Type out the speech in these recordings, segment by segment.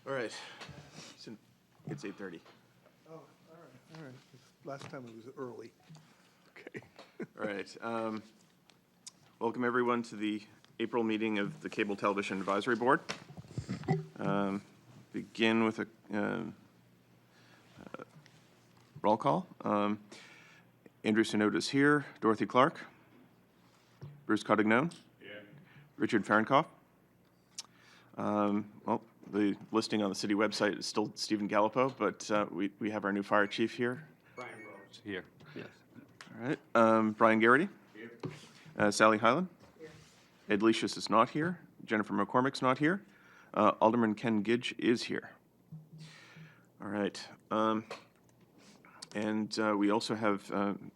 All right. It's 8:30. Oh, all right. Last time it was early. Okay. All right. Welcome, everyone, to the April meeting of the Cable Television Advisory Board. Begin with a roll call. Andrew Sonoda is here. Dorothy Clark. Bruce Cottignone. Here. Richard Fahrenkopf. Well, the listing on the city website is still Stephen Gallipo, but we have our new fire chief here. Brian Rhodes. Here. Yes. All right. Brian Garrity. Here. Sally Hyland. Here. Ed Lecious is not here. Jennifer McCormick's not here. Alderman Ken Gidge is here. All right. And we also have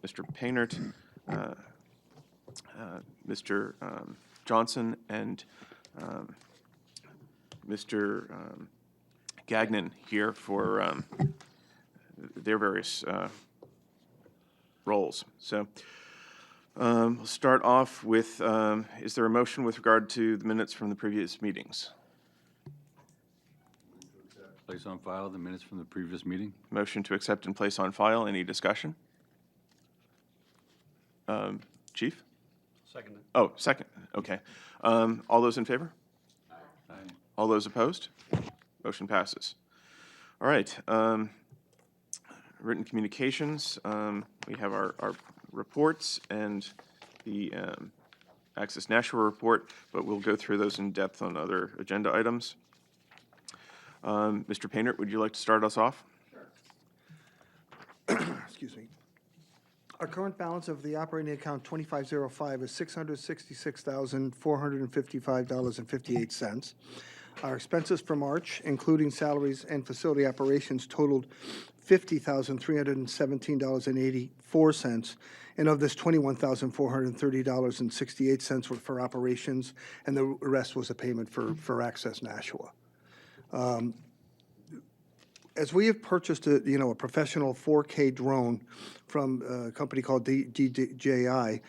Mr. Painert, Mr. Johnson, and Mr. Gagnon here for their various roles. So we'll start off with, is there a motion with regard to the minutes from the previous meetings? Place on file the minutes from the previous meeting. Motion to accept and place on file. Any discussion? Chief? Second. Oh, second. Okay. All those in favor? Aye. All those opposed? Motion passes. All right. Written communications. We have our reports and the Access Nashua report, but we'll go through those in depth on other agenda items. Mr. Painter, would you like to start us off? Excuse me. Our current balance of the operating account 2505 is $666,455.58. Our expenses for March, including salaries and facility operations, totaled $50,317.84, and of this, $21,430.68 were for operations, and the rest was a payment for Access Nashua. As we have purchased a professional 4K drone from a company called DJI,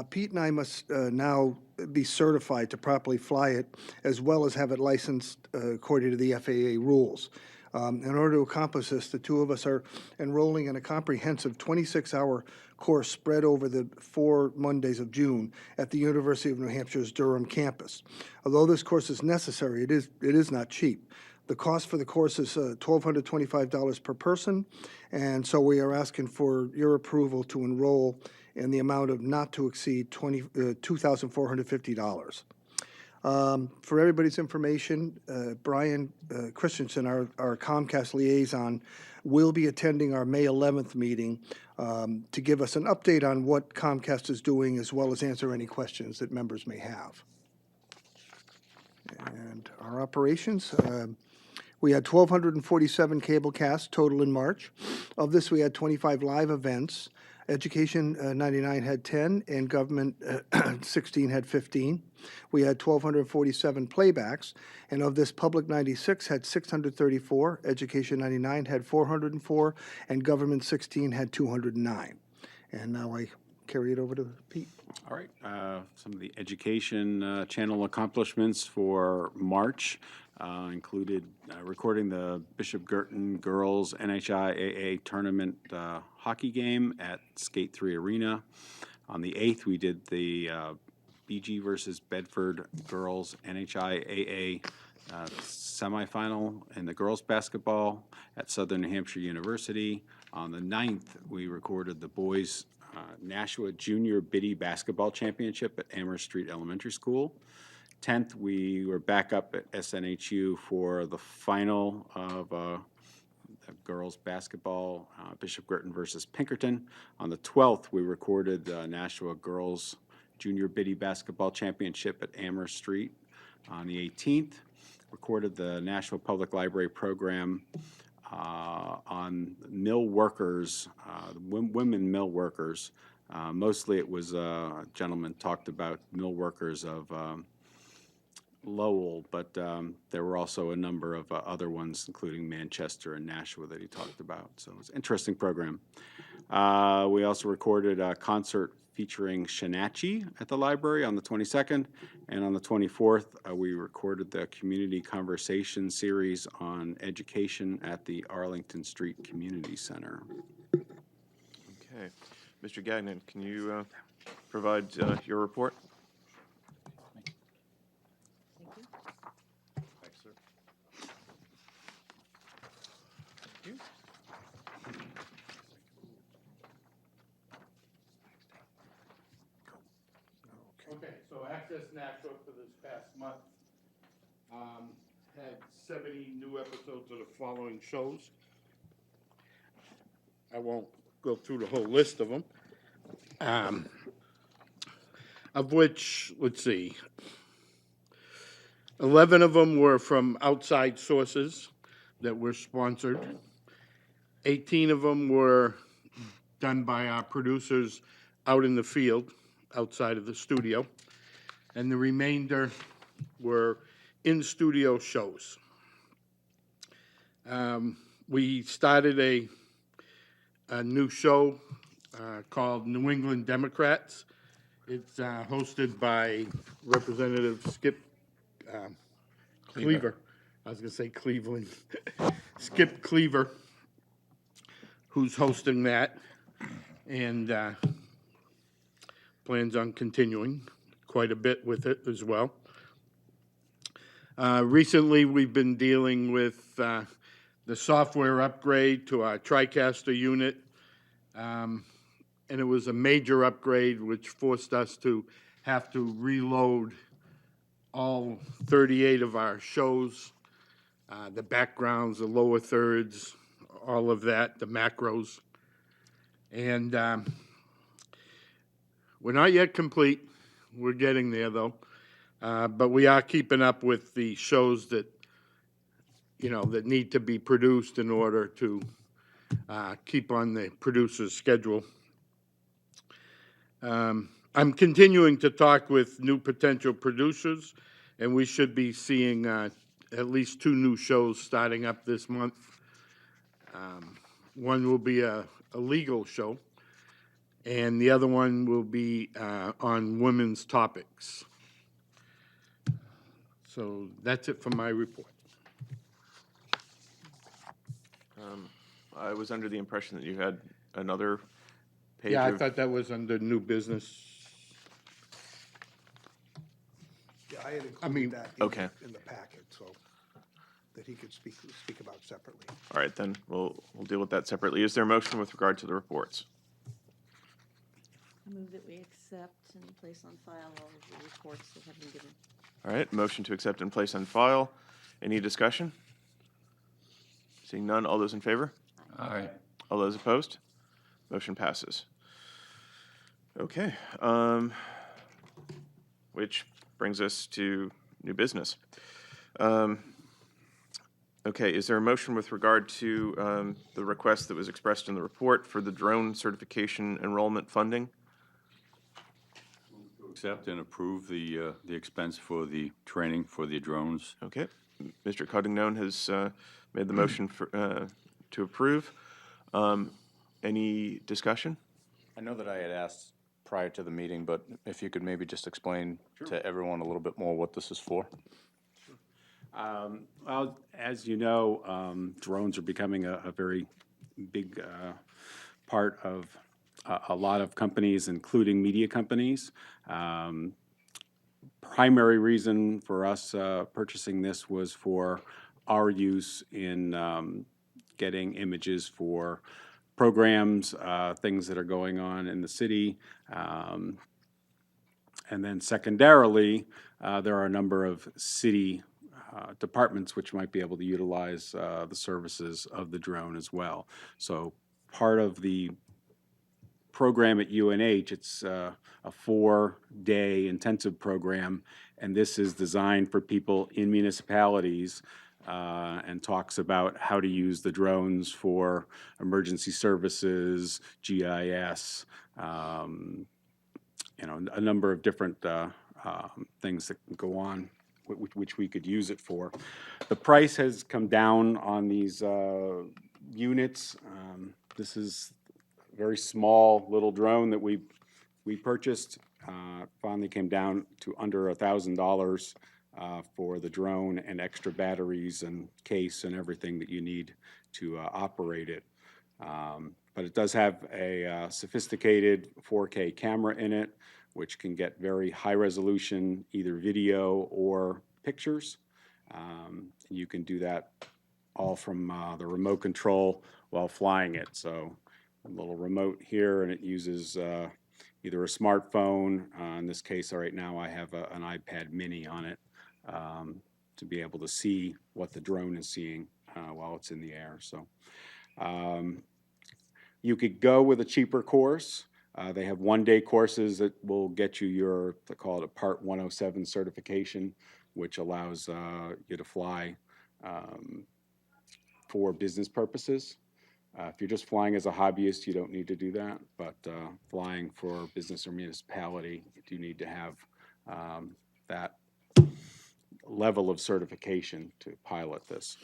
Pete and I must now be certified to properly fly it, as well as have it licensed according to the FAA rules. In order to accomplish this, the two of us are enrolling in a comprehensive 26-hour course spread over the 4 Mondays of June at the University of New Hampshire's Durham campus. Although this course is necessary, it is not cheap. The cost for the course is $1,225 per person, and so we are asking for your approval to enroll in the amount of not to exceed $2,450. For everybody's information, Brian Christensen, our Comcast liaison, will be attending our May 11th meeting to give us an update on what Comcast is doing, as well as answer any questions that members may have. And our operations, we had 1,247 cable casts total in March. Of this, we had 25 live events. Education 99 had 10, and Government 16 had 15. We had 1,247 playbacks, and of this, Public 96 had 634, Education 99 had 404, and Government 16 had 209. And now I carry it over to Pete. All right. Some of the education channel accomplishments for March included recording the Bishop Girton Girls NHIAA Tournament hockey game at Skate 3 Arena. On the 8th, we did the BG versus Bedford Girls NHIAA semifinal in the girls basketball at Southern New Hampshire University. On the 9th, we recorded the boys Nashua Junior Biddy Basketball Championship at Amherst Street Elementary School. 10th, we were back up at SNHU for the final of girls basketball, Bishop Girton versus Pinkerton. On the 12th, we recorded the Nashua Girls Junior Biddy Basketball Championship at Amherst Street. On the 18th, recorded the Nashua Public Library program on mill workers, women mill workers. Mostly it was a gentleman talked about mill workers of Lowell, but there were also a number of other ones, including Manchester and Nashua that he talked about. So it was an interesting program. We also recorded a concert featuring Shanachie at the library on the 22nd, and on the 24th, we recorded the Community Conversation series on education at the Arlington Street Community Center. Okay. Mr. Gagnon, can you provide your report? Thanks, sir. Thank you. Okay, so Access Nashua for this past month had 70 new episodes of the following shows. I won't go through the whole list of them. Of which, let's see, 11 of them were from outside sources that were sponsored. 18 of them were done by our producers out in the field, outside of the studio. And the remainder were in-studio shows. We started a new show called New England Democrats. It's hosted by Representative Skip Cleaver. I was going to say Cleveland. Skip Cleaver, who's hosting that, and plans on continuing quite a bit with it as well. Recently, we've been dealing with the software upgrade to our TriCaster unit, and it was a major upgrade which forced us to have to reload all 38 of our shows, the backgrounds, the lower thirds, all of that, the macros. And we're not yet complete. We're getting there, though. But we are keeping up with the shows that, that need to be produced in order to keep on the producer's schedule. I'm continuing to talk with new potential producers, and we should be seeing at least 2 new shows starting up this month. One will be a legal show, and the other one will be on women's topics. So that's it for my report. I was under the impression that you had another page Yeah, I of... thought that was under new business. Yeah, I had mean, included that okay. in the packet, so that he could speak about separately. All right, then we'll deal with that separately. Is there a motion with regard to the reports? I move that we accept and place on file all of the reports that have been given. All right, motion to accept and place on file. Any discussion? Seeing none, all those in favor? Aye. All those opposed? Motion passes. Okay, which brings us to new business. Okay, is there a motion with regard to the request that was expressed in the report for the drone certification enrollment funding? Accept and approve the expense for the training for the drones. Okay, Mr. Cottignon has made the motion for, to approve. Any discussion? I know that I had asked prior to the meeting, but if you could maybe just explain to everyone a little bit more what this is for. Well, as you know, drones are becoming a very big part of a lot of companies, including media companies. Primary reason for us purchasing this was for our use in getting images for programs, things that are going on in the city. And then secondarily, there are a number of city departments which might be able to utilize the services of the drone as well. So part of the program at UNH, it's a 4-day intensive program, and this is designed for people in municipalities and talks about how to use the drones for emergency services, GIS, a number of different things that can go on which we could use it for. The price has come down on these units. This is a very small little drone that we purchased. Finally came down to under $1,000 for the drone and extra batteries and case and everything that you need to operate it. But it does have a sophisticated 4K camera in it, which can get very high resolution, either video or pictures. You can do that all from the remote control while flying it. So a little remote here, and it uses either a smartphone. In this case, right now, I have an iPad mini on it to be able to see what the drone is seeing while it's in the air. So you could go with a cheaper course. They have one-day courses that will get you your, they call it a Part 107 certification, which allows you to fly for business purposes. If you're just flying as a hobbyist, you don't need to do that, but flying for business or municipality, you do need to have that level of certification to pilot this.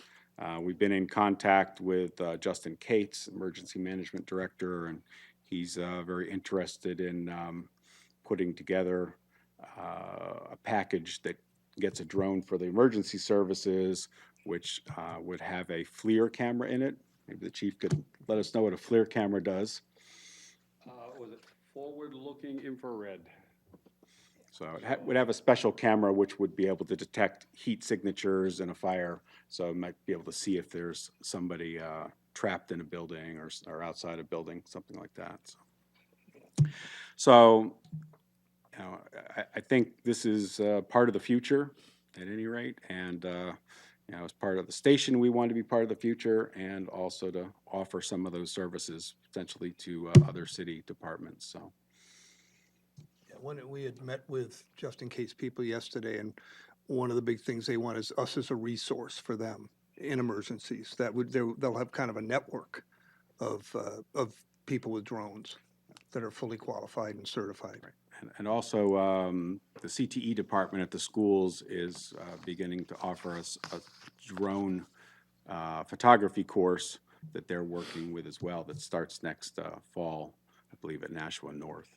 We've been in contact with Justin Cates, Emergency Management Director, and he's very interested in putting together a package that gets a drone for the emergency services, which would have a FLIR camera in it. Maybe the chief could let us know what a FLIR camera does. Was it forward-looking infrared? So it would have a special camera which would be able to detect heat signatures in a fire, so it might be able to see if there's somebody trapped in a building or outside a building, something like that. So you know, I think this is part of the future at any rate, and you know, as part of the station, we want to be part of the future, and also to offer some of those services potentially to other city departments. So. Yeah, when we had met with Justin Cates people yesterday, and one of the big things they want is us as a resource for them in emergencies. They'll have kind of a network of people with drones that are fully qualified and certified. Right. And also, the CTE department at the schools is beginning to offer us a drone photography course that they're working with as well that starts next fall, I believe, at Nashua North.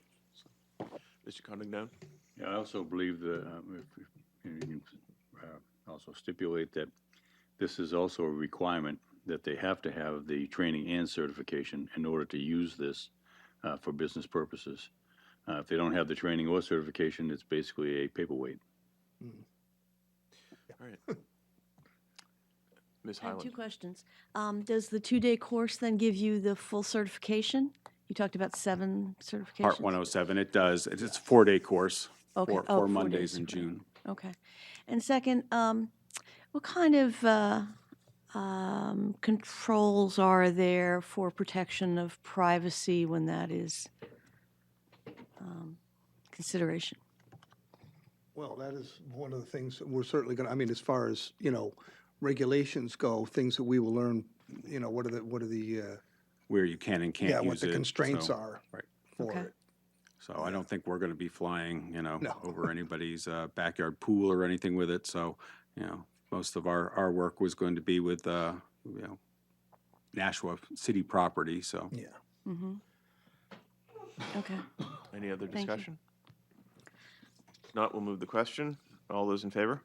Mr. Condon? Yeah, I also believe that you can also stipulate that this is also a requirement that they have to have the training and certification in order to use this for business purposes. If they don't have the training or certification, it's basically a paperweight. All right. Ms. I have Highland? 2 questions. Does the 2-day course then give you the full certification? You talked about 7 certifications. Part 107, it does. It's a 4-day course, Okay. four 4 Mondays days. in June. Okay. And second, what kind of controls are there for protection of privacy when that is consideration? Well, that is one of the things that we're certainly going to, I mean, as far as, you know, regulations go, things that we will learn, you know, what are the Where you can and can't use it. what the constraints so- are Right. for Okay. it. So I don't think we're going to be flying, you know, No. over anybody's backyard pool or anything with it. So, you know, most of our work was going to be with, you know, Nashua city property, so. Yeah. Mm-hmm. Okay. Any other Thank you. discussion? If not, we'll move the question. All those in favor?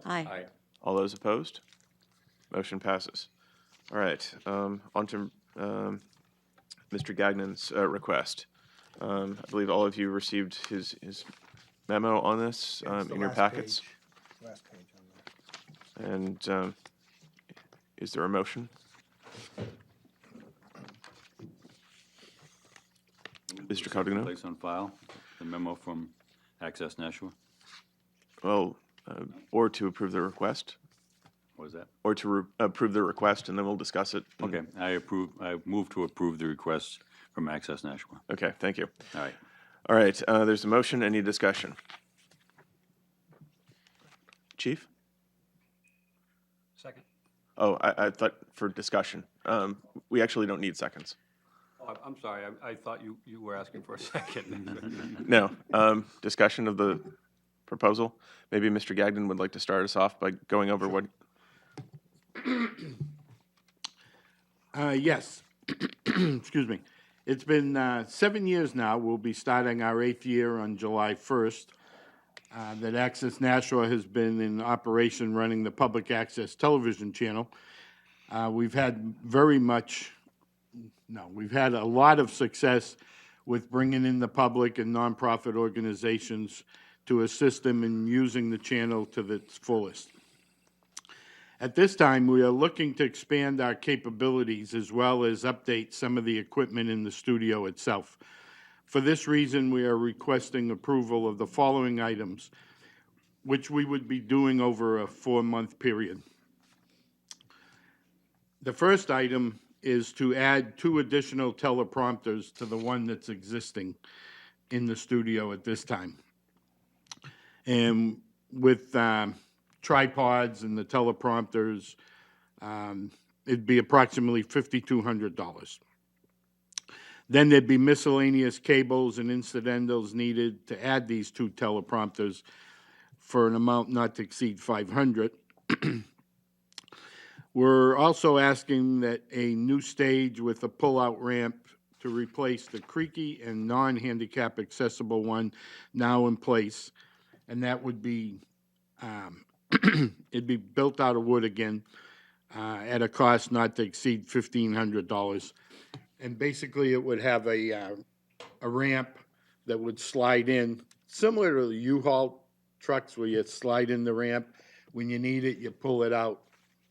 Aye. All those opposed? Motion passes. All right, on to Mr. Gagnon's request. I believe all of you received his memo on this It's the in your last packets. page. Last page on that. And is there a motion? Mr. Cotugno? Place on file, the memo from Access Nashua. Well, or to approve the request, What was that? or to approve the request, and then we'll discuss it. Okay, I move to approve the request from Access Nashua. Okay, thank you. All right. All right, there's a motion. Any discussion? Chief? Second. Oh, I thought for discussion. We actually don't need seconds. Oh, I'm sorry, I thought you were asking for a second. No, discussion of the proposal. Maybe Mr. Gagnon would like to start us off by going over what, Yes. Excuse me. It's been 7 years now. We'll be starting our 8th year on July 1st. That Access Nashua has been in operation running the public access television channel. We've had we've had a lot of success with bringing in the public and nonprofit organizations to assist them in using the channel to its fullest. At this time, we are looking to expand our capabilities as well as update some of the equipment in the studio itself. For this reason, we are requesting approval of the following items, which we would be doing over a 4-month period. The first item is to add 2 additional teleprompters to the one that's existing in the studio at this time. And with tripods and the teleprompters, it'd be approximately $5,200. Then there'd be miscellaneous cables and incidentals needed to add these 2 teleprompters for an amount not to exceed $500. We're also asking that a new stage with a pull-out ramp to replace the creaky and non-handicap accessible one now in place, and that would be it'd be built out of wood again at a cost not to exceed $1,500. And basically, it would have a ramp that would slide in, similar to the U-Haul trucks where you slide in the ramp. When you need it, you pull it out,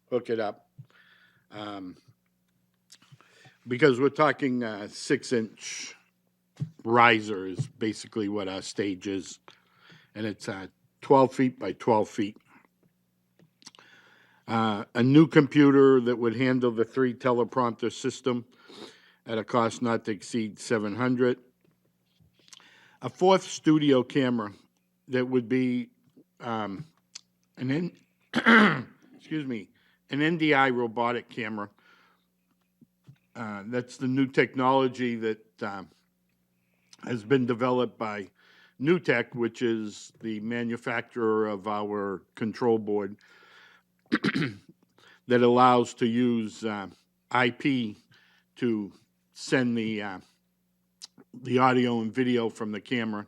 hook it up. Because we're talking 6-inch riser is basically what our stage is. And it's 12 feet by 12 feet. A new computer that would handle the 3 teleprompter system at a cost not to exceed $700. A 4th studio camera that would be excuse me, an NDI robotic camera. That's the new technology that has been developed by NewTek, which is the manufacturer of our control board, that allows to use IP to send the audio and video from the camera.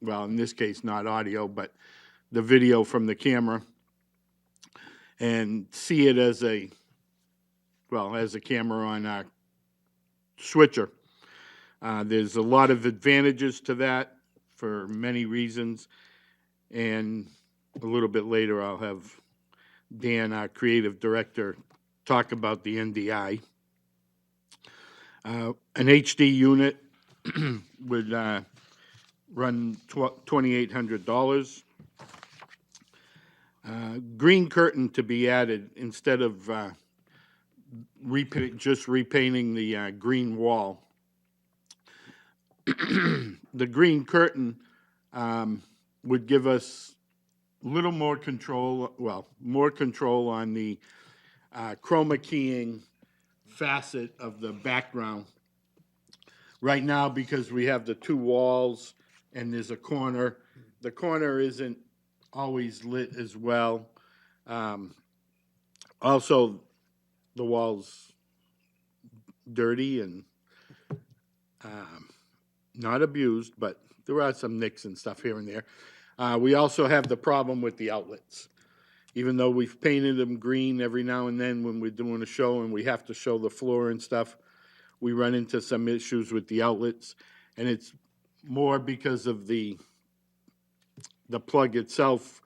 Well, in this case, not audio, but the video from the camera, and see it as a camera on our switcher. There's a lot of advantages to that for many reasons, and a little bit later I'll have Dan, our creative director, talk about the NDI. An HD unit would run $2,800. Green curtain to be added instead of just repainting the green wall. The green curtain would give us a little more control, more control on the chroma keying facet of the background. Right now, because we have the 2 walls and there's a corner, the corner isn't always lit as well. Also, the wall's dirty and not abused, but there are some nicks and stuff here and there. We also have the problem with the outlets. Even though we've painted them green every now and then when we're doing a show and we have to show the floor and stuff, we run into some issues with the outlets, and it's more because of the plug itself.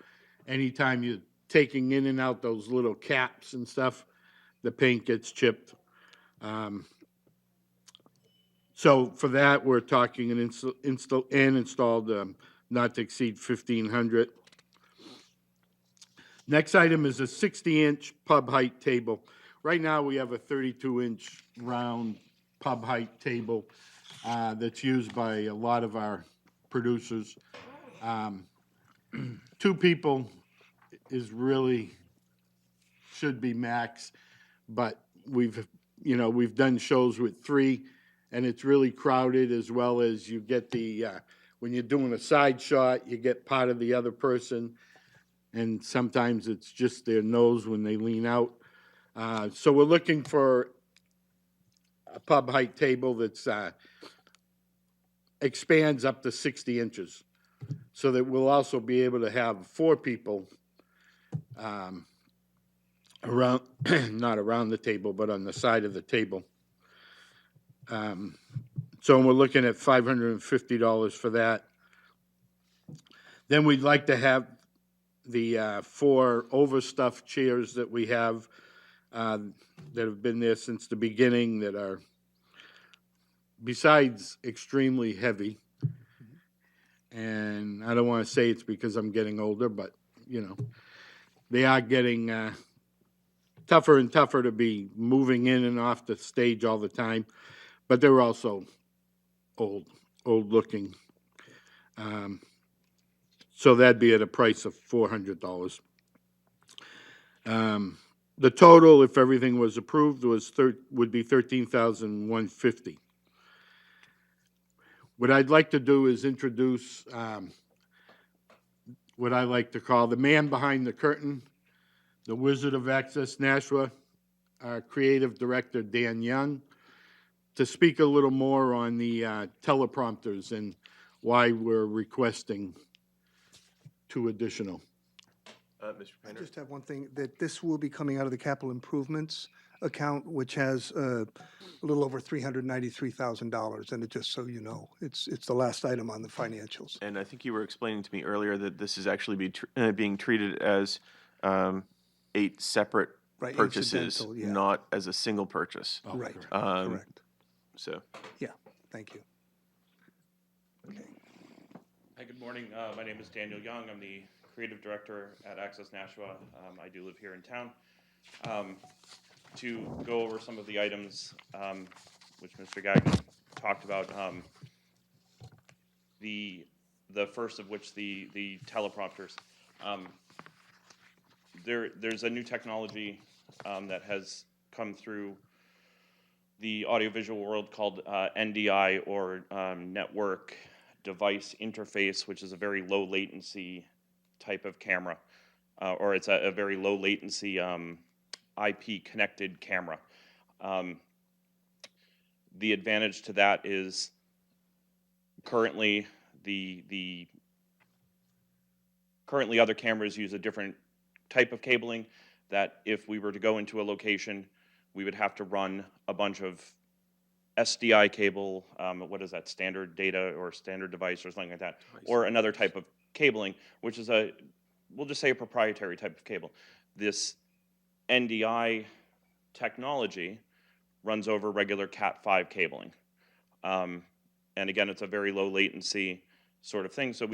Anytime you're taking in and out those little caps and stuff, the paint gets chipped. So for that, we're talking an installed not to exceed $1,500. Next item is a 60-inch pub height table. Right now, we have a 32-inch round pub height table that's used by a lot of our producers. 2 people is really should be max, but we've done shows with 3, and it's really crowded, as well as you get the when you're doing a side shot, you get part of the other person, and sometimes it's just their nose when they lean out. So we're looking for a pub height table that's expands up to 60 inches, so that we'll also be able to have 4 people around, not around the table, but on the side of the table. So we're looking at $550 for that. Then we'd like to have the 4 overstuffed chairs that we have that have been there since the beginning, that are, besides extremely heavy, and I don't want to say it's because I'm getting older, but, you know, they are getting tougher and tougher to be moving in and off the stage all the time, but they're also old-looking. So that'd be at a price of $400. The total, if everything was approved, would be $13,150. What I'd like to do is introduce what I like to call the man behind the curtain, the Wizard of Access Nashua, our creative director, Dan Young, to speak a little more on the teleprompters and why we're requesting 2 additional. Mr. I Painter? just have one thing, that this will be coming out of the capital improvements account, which has a little over $393,000, and it, just so you know, it's the last item on the financials. And I think you were explaining to me earlier that this is actually being treated as 8 separate Right, purchases, incidental, yeah. not as a single purchase. Right, Um, correct. So, Yeah, thank you. Okay. Hi, good morning. My name is Daniel Young. I'm the creative director at Access Nashua. I do live here in town. To go over some of the items which Mr. Gagnon talked about, the first of which, the teleprompters. There's a new technology that has come through the audiovisual world called NDI, or Network Device Interface, which is a very low latency type of camera, or it's a very low latency IP connected camera. The advantage to that is currently currently other cameras use a different type of cabling, that if we were to go into a location, we would have to run a bunch of SDI cable, what is that, standard data or standard device or something like that, or another type of cabling, which is we'll just say a proprietary type of cable. This NDI technology runs over regular Cat5 cabling. And again, it's a very low latency sort of thing. So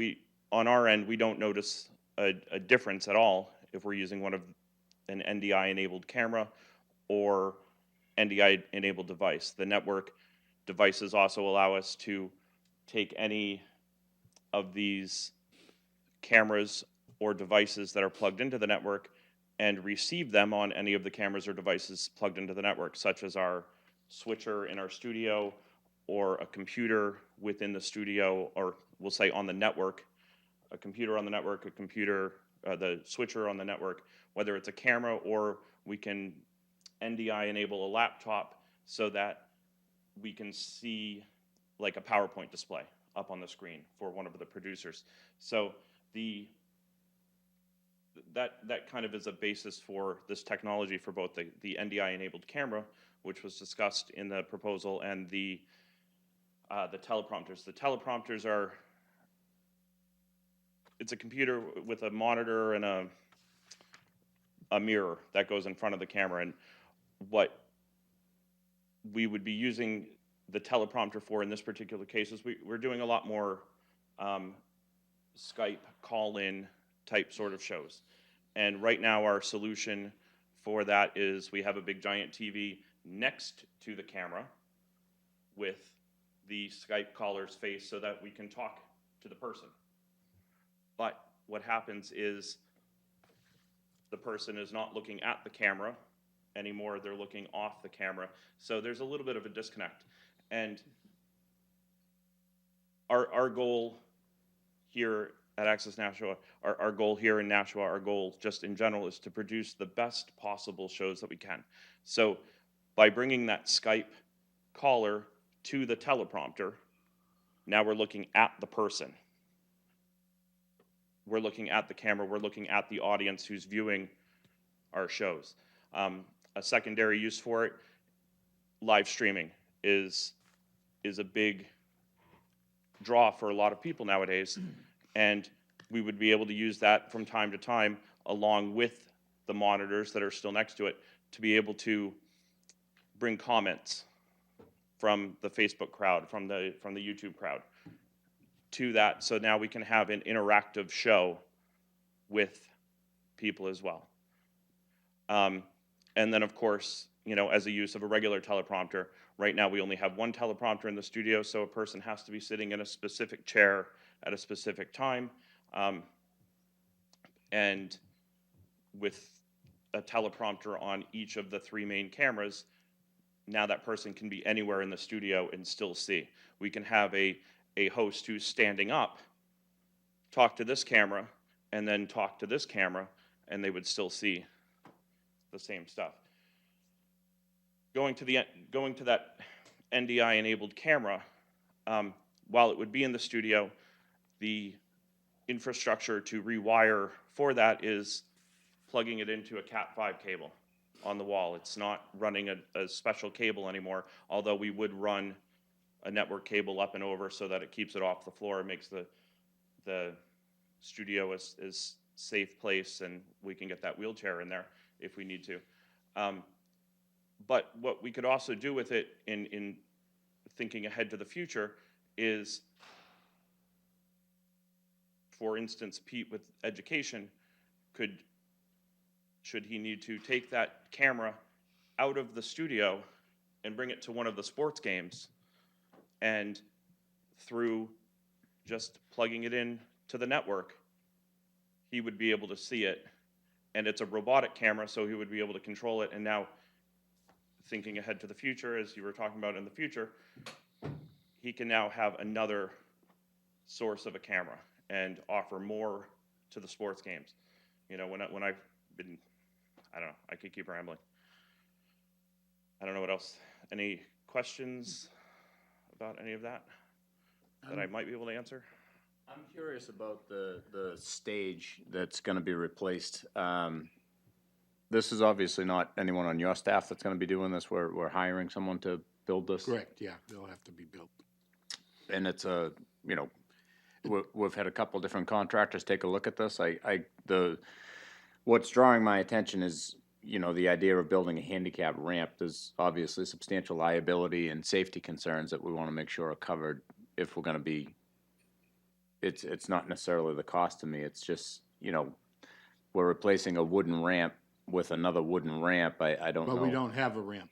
on our end, we don't notice a difference at all if we're using an NDI-enabled camera or NDI-enabled device. The network devices also allow us to take any of these cameras or devices that are plugged into the network and receive them on any of the cameras or devices plugged into the network, such as our switcher in our studio, or a computer within the studio, or we'll say on the network, a computer on the network, the switcher on the network, whether it's a camera, or we can NDI enable a laptop so that we can see like a PowerPoint display up on the screen for one of the producers. So that kind of is a basis for this technology for both the NDI enabled camera, which was discussed in the proposal, and the teleprompters. The teleprompters it's a computer with a monitor and a mirror that goes in front of the camera, and what we would be using the teleprompter for in this particular case is we're doing a lot more Skype call-in type sort of shows. And right now our solution for that is we have a big giant TV next to the camera with the Skype caller's face so that we can talk to the person. But what happens is the person is not looking at the camera anymore, they're looking off the camera. So there's a little bit of a disconnect. And our goal here at Access Nashua, our goal here in Nashua, our goal just in general is to produce the best possible shows that we can. So by bringing that Skype caller to the teleprompter, now we're looking at the person. We're looking at the camera, we're looking at the audience who's viewing our shows. A secondary use for it, live streaming is a big draw for a lot of people nowadays, and we would be able to use that from time to time along with the monitors that are still next to it to be able to bring comments from the Facebook crowd, from the YouTube crowd to that, so now we can have an interactive show with people as well. And then, of course, you know, as a use of a regular teleprompter, right now we only have one teleprompter in the studio, so a person has to be sitting in a specific chair at a specific time. And with a teleprompter on each of the 3 main cameras, now that person can be anywhere in the studio and still see. We can have a host who's standing up, talk to this camera, and then talk to this camera, and they would still see the same stuff. Going to that NDI-enabled camera, while it would be in the studio, the infrastructure to rewire for that is plugging it into a Cat5 cable on the wall. It's not running a special cable anymore, although we would run a network cable up and over so that it keeps it off the floor and makes the studio a safe place, and we can get that wheelchair in there if we need to. But what we could also do with it in thinking ahead to the future is, for instance, Pete with education should he need to take that camera out of the studio and bring it to one of the sports games, and through just plugging it in to the network, he would be able to see it. And it's a robotic camera, so he would be able to control it. And now, thinking ahead to the future, as you were talking about in the future, he can now have another source of a camera and offer more to the sports games. You know, when I've been, I don't know, I could keep rambling. I don't know what else. Any questions about any of that I might be able to answer? I'm curious about the stage that's going to be replaced. This is obviously not anyone on your staff that's going to be doing this. We're hiring someone to build this. Correct, yeah, they'll have to be built. And it's you know, we've had a couple different contractors take a look at this. What's drawing my attention is, you know, the idea of building a handicap ramp. There's obviously substantial liability and safety concerns that we want to make sure are covered if we're going to be. It's not necessarily the cost to me. It's just, you know, we're replacing a wooden ramp with another wooden ramp. I don't know. But we don't have a ramp.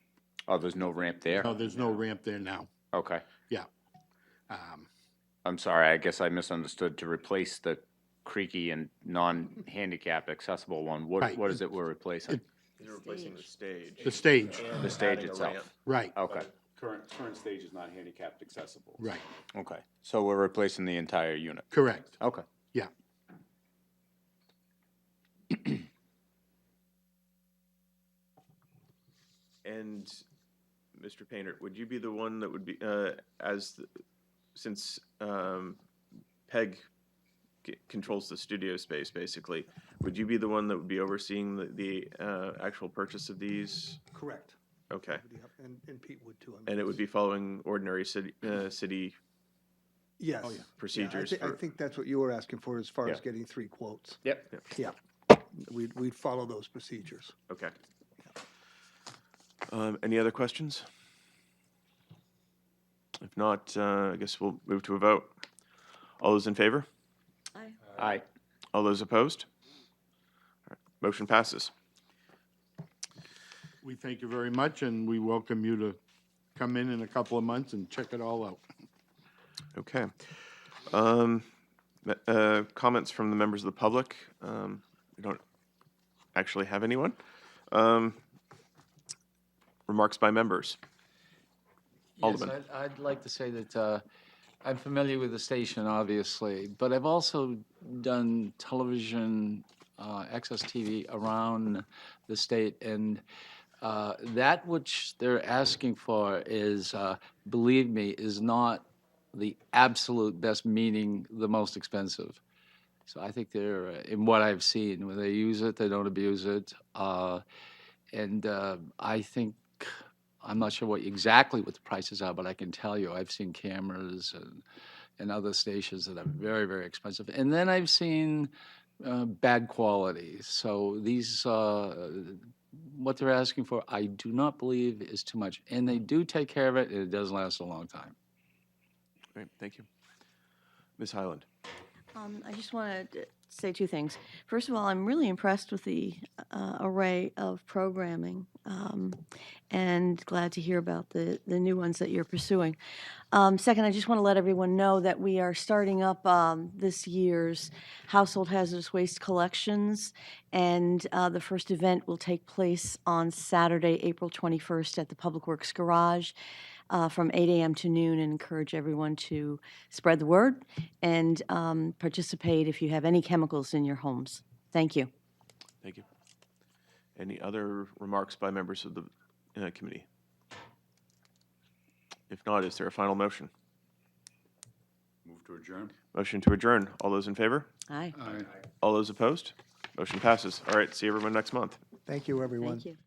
Oh, there's no ramp there? No, there's no ramp there now. Okay. Yeah. I'm sorry, I guess I misunderstood. To replace the creaky and non-handicap accessible one, Right. what is it we're replacing? You're replacing the stage. The stage, The stage adding a itself? ramp. right, Okay, Current stage is not handicapped accessible. right, okay. So we're replacing the entire unit? correct, Okay. yeah. And Mr. Painter, would you be the one that would be, since Peg controls the studio space, basically, would you be the one that would be overseeing the actual purchase of these? Correct. Okay. And Pete would too. And it would be following ordinary city Yes. procedures I for- think that's what you were asking for as far as Yeah. getting 3 quotes. Yep. Yeah. We'd follow those procedures. Okay. Any other questions? If not, I guess we'll move to a vote. All those in favor? Aye. Aye. All those opposed? All right, motion passes. We thank you very much, and we welcome you to come in a couple of months and check it all out. Okay. Comments from the members of the public? We don't actually have anyone. Remarks by members? Alderman. Yes, I'd like to say that I'm familiar with the station, obviously, but I've also done television, access TV around the state, and that which they're asking for is, believe me, is not the absolute best, meaning the most expensive. So I think they're, in what I've seen, when they use it, they don't abuse it. And I think, I'm not sure exactly what the prices are, but I can tell you, I've seen cameras and other stations that are very, very expensive. And then I've seen bad quality. So these, what they're asking for, I do not believe is too much. And they do take care of it, and it does last a long time. Great, thank you. Ms. Highland? I just want to say two things. First of all, I'm really impressed with the array of programming, and glad to hear about the new ones that you're pursuing. Second, I just want to let everyone know that we are starting up this year's Household Hazardous Waste Collections, and the first event will take place on Saturday, April 21st at the Public Works Garage from 8 a.m. to noon, and encourage everyone to spread the word and participate if you have any chemicals in your homes. Thank you. Thank you. Any other remarks by members of the committee? If not, is there a final motion? Move to adjourn? Motion to adjourn. All those in favor? Aye. All those opposed? Motion passes. All right, see everyone next month. Thank you, everyone. Thank you.